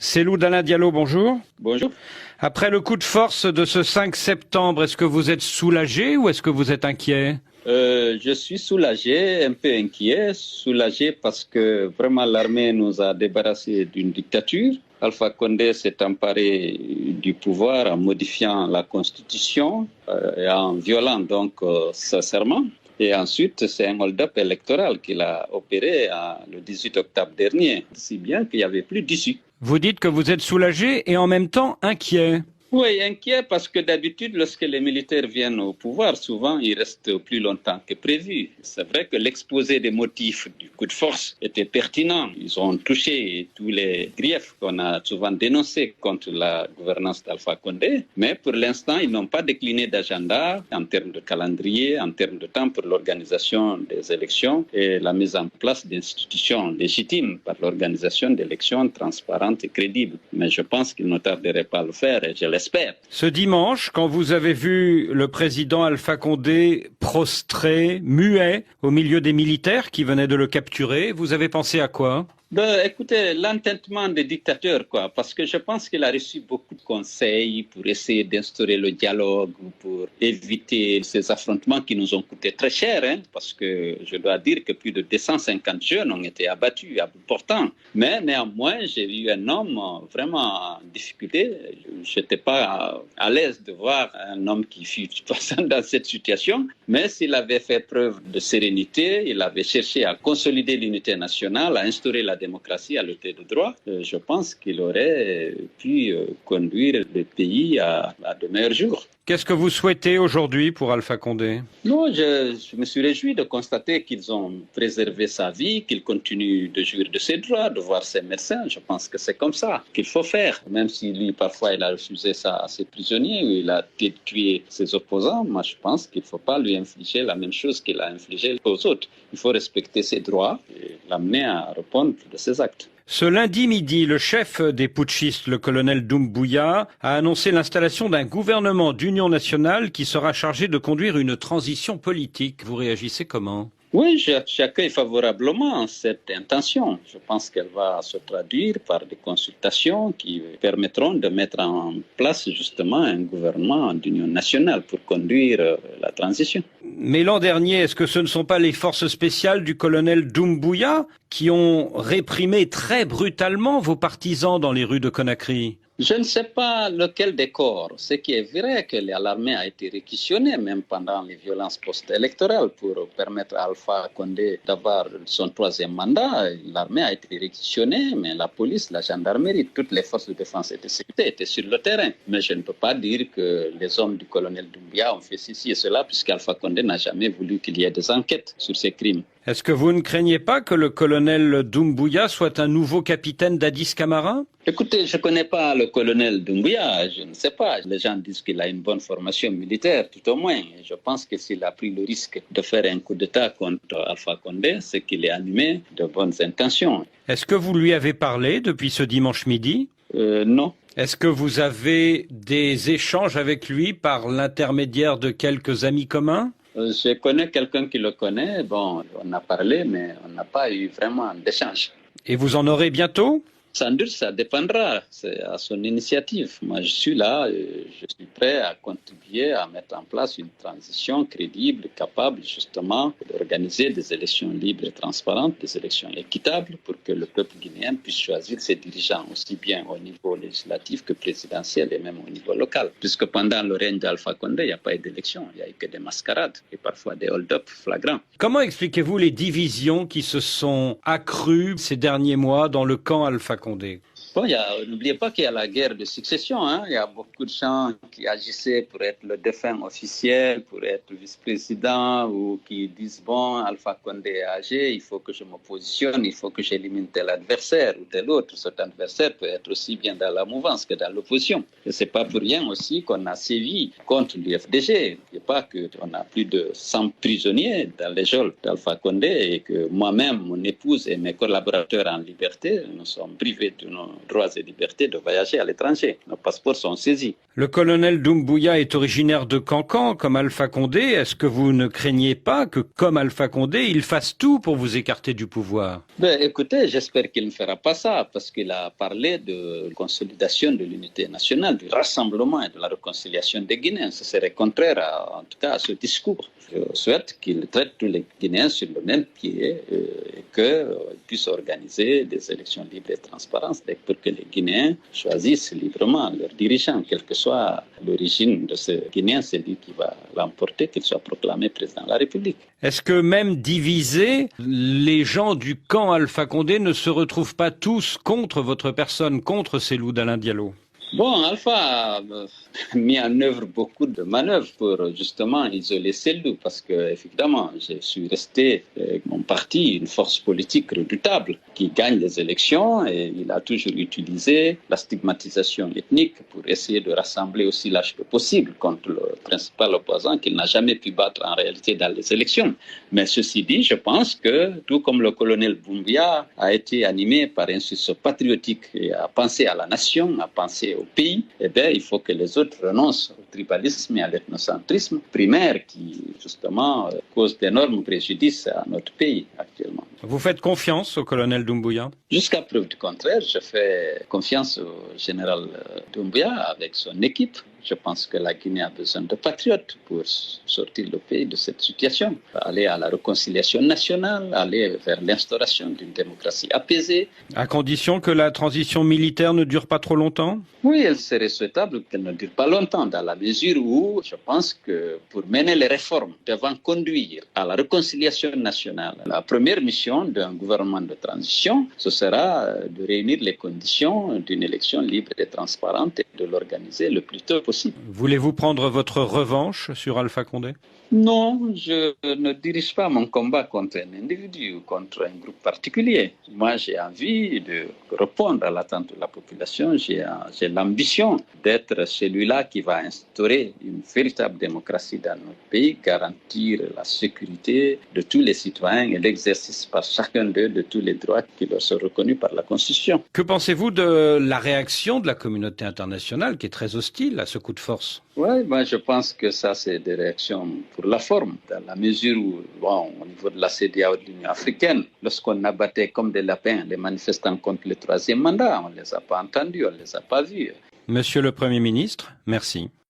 Cellou Dalein Diallo, bonjour. Bonjour. Après le coup de force de ce 5 septembre, est-ce que vous êtes soulagé ou est-ce que vous êtes inquiet? Je suis soulagé, un peu inquiet, soulagé parce que vraiment l'armée nous a débarrassés d'une dictature. Alpha Condé s'est emparé du pouvoir en modifiant la constitution et en violant donc ce serment. Et ensuite, c'est un hold-up électoral qu'il a opéré le 18 octobre dernier, si bien qu'il n'y avait plus d'issue. Vous dites que vous êtes soulagé et en même temps inquiet. Oui, inquiet parce que d'habitude, lorsque les militaires viennent au pouvoir, souvent ils restent plus longtemps que prévu. C'est vrai que l'exposé des motifs du coup de force était pertinent. Ils ont touché tous les griefs qu'on a souvent dénoncés contre la gouvernance d'Alpha Condé, mais pour l'instant, ils n'ont pas décliné d'agenda en termes de calendrier, en termes de temps pour l'organisation des élections et la mise en place d'institutions légitimes par l'organisation d'élections transparentes et crédibles. Mais je pense qu'ils ne tarderaient pas à le faire et je l'espère. Ce dimanche, quand vous avez vu le président Alpha Condé prostré, muet, au milieu des militaires qui venaient de le capturer, vous avez pensé à quoi? Écoutez, l'entêtement des dictateurs, parce que je pense qu'il a reçu beaucoup de conseils pour essayer d'instaurer le dialogue, pour éviter ces affrontements qui nous ont coûté très cher, parce que je dois dire que plus de 250 jeunes ont été abattus à bout portant. Mais néanmoins, j'ai vu un homme vraiment en difficulté. Je n'étais pas à l'aise de voir un homme qui fut dans cette situation, mais s'il avait fait preuve de sérénité, il avait cherché à consolider l'unité nationale, à instaurer la démocratie à l'état de droit, je pense qu'il aurait pu conduire le pays à de meilleurs jours. Qu'est-ce que vous souhaitez aujourd'hui pour Alpha Condé? Non, je me suis réjoui de constater qu'ils ont préservé sa vie, qu'il continue de jouir de ses droits, de voir ses médecins. Je pense que c'est comme ça qu'il faut faire. Même si lui, parfois, il a refusé ça à ses prisonniers, ou il a tué ses opposants, moi, je pense qu'il ne faut pas lui infliger la même chose qu'il a infligé aux autres. Il faut respecter ses droits et l'amener à répondre de ses actes. Ce lundi midi, le chef des putschistes, le colonel Doumbouya, a annoncé l'installation d'un gouvernement d'union nationale qui sera chargé de conduire une transition politique. Vous réagissez comment? Oui, j'accueille favorablement cette intention. Je pense qu'elle va se traduire par des consultations qui permettront de mettre en place justement un gouvernement d'union nationale pour conduire la transition. Mais l'an dernier, est-ce que ce ne sont pas les forces spéciales du colonel Doumbouya qui ont réprimé très brutalement vos partisans dans les rues de Conakry? Je ne sais pas lequel des corps. Ce qui est vrai que l'armée a été réquisitionnée, même pendant les violences post-électorales, pour permettre à Alpha Condé d'avoir son troisième mandat. L'armée a été réquisitionnée, mais la police, la gendarmerie, toutes les forces de défense et de sécurité étaient sur le terrain. Mais je ne peux pas dire que les hommes du colonel Doumbouya ont fait ceci et cela, puisqu'Alpha Condé n'a jamais voulu qu'il y ait des enquêtes sur ces crimes. Est-ce que vous ne craignez pas que le colonel Doumbouya soit un nouveau capitaine d'Addis Camara? Écoutez, je ne connais pas le colonel Doumbouya, je ne sais pas. Les gens disent qu'il a une bonne formation militaire, tout au moins. Je pense que s'il a pris le risque de faire un coup d'État contre Alpha Condé, c'est qu'il est animé de bonnes intentions. Est-ce que vous lui avez parlé depuis ce dimanche midi? Non. Est-ce que vous avez des échanges avec lui par l'intermédiaire de quelques amis communs? Je connais quelqu'un qui le connaît. Bon, on a parlé, mais on n'a pas eu vraiment d'échange. Et vous en aurez bientôt? Sans doute, ça dépendra. C'est à son initiative. Moi, je suis là, je suis prêt à contribuer à mettre en place une transition crédible, capable justement d'organiser des élections libres et transparentes, des élections équitables pour que le peuple guinéen puisse choisir ses dirigeants aussi bien au niveau législatif que présidentiel et même au niveau local. Puisque pendant le règne d'Alpha Condé, il n'y a pas eu d'élection, il n'y a eu que des mascarades et parfois des hold-up flagrants. Comment expliquez-vous les divisions qui se sont accrues ces derniers mois dans le camp Alpha Condé? Bon, n'oubliez pas qu'il y a la guerre de succession. Il y a beaucoup de gens qui agissaient pour être le défunt officiel, pour être vice-président, ou qui disent, bon, Alpha Condé est âgé, il faut que je me positionne, il faut que j'élimine tel adversaire ou tel autre. Cet adversaire peut être aussi bien dans la mouvance que dans l'opposition. Et ce n'est pas pour rien aussi qu'on a sévi contre l'UFDG. N'oubliez pas qu'on a plus de 100 prisonniers dans les geôles d'Alpha Condé et que moi-même, mon épouse et mes collaborateurs en liberté, nous sommes pris privés de nos droits et libertés de voyager à l'étranger. Nos passeports sont saisis. Le colonel Doumbouya est originaire de Cancan, comme Alpha Condé. Est-ce que vous ne craignez pas que, comme Alpha Condé, il fasse tout pour vous écarter du pouvoir? Écoutez, j'espère qu'il ne fera pas ça, parce qu'il a parlé de consolidation de l'unité nationale, du rassemblement et de la réconciliation des Guinéens. Ce serait contraire, en tout cas, à ce discours. Je souhaite qu'il traite tous les Guinéens sur le même pied et qu'ils puissent organiser des élections libres et transparentes pour que les Guinéens choisissent librement leurs dirigeants, quelle que soit l'origine de ce Guinéen, c'est lui qui va l'emporter, qu'il soit proclamé président de la République. Est-ce que même divisés, les gens du camp Alpha Condé ne se retrouvent pas tous contre votre personne, contre Cellou Dalein Diallo? Bon, Alpha a mis en œuvre beaucoup de manœuvres pour justement isoler Cellou, parce que évidemment, je suis resté avec mon parti une force politique redoutable qui gagne les élections, et il a toujours utilisé la stigmatisation ethnique pour essayer de rassembler aussi large que possible contre le principal opposant qu'il n'a jamais pu battre en réalité dans les élections. Mais ceci dit, je pense que tout comme le colonel Doumbouya a été animé par un sursaut patriotique et a pensé à la nation, a pensé au pays, eh bien, il faut que les autres renoncent au tribalisme et à l'ethnocentrisme primaire qui, justement, cause d'énormes préjudices à notre pays actuellement. Vous faites confiance au colonel Doumbouya? Jusqu'à preuve du contraire, je fais confiance au général Doumbouya avec son équipe. Je pense que la Guinée a besoin de patriotes pour sortir le pays de cette situation, aller à la réconciliation nationale, aller vers l'instauration d'une démocratie apaisée. À condition que la transition militaire ne dure pas trop longtemps? Oui, il serait souhaitable qu'elle ne dure pas longtemps, dans la mesure où je pense que pour mener les réformes devant conduire à la réconciliation nationale, la première mission d'un gouvernement de transition, ce sera de réunir les conditions d'une élection libre et transparente et de l'organiser le plus tôt possible. Voulez-vous prendre votre revanche sur Alpha Condé? Non, je ne dirige pas mon combat contre un individu ou contre un groupe particulier. Moi, j'ai envie de répondre à l'attente de la population. J'ai l'ambition d'être celui-là qui va instaurer une véritable démocratie dans notre pays, garantir la sécurité de tous les citoyens et l'exercice par chacun d'eux de tous les droits qui leur sont reconnus par la Constitution. Que pensez-vous de la réaction de la communauté internationale qui est très hostile à ce coup de force? Oui, moi je pense que ça c'est des réactions pour la forme, dans la mesure où, bon, au niveau de la CEDEAO et de l'Union africaine, lorsqu'on abattait comme des lapins les manifestants contre le troisième mandat, on ne les a pas entendus, on ne les a pas vus. Monsieur le Premier ministre, merci.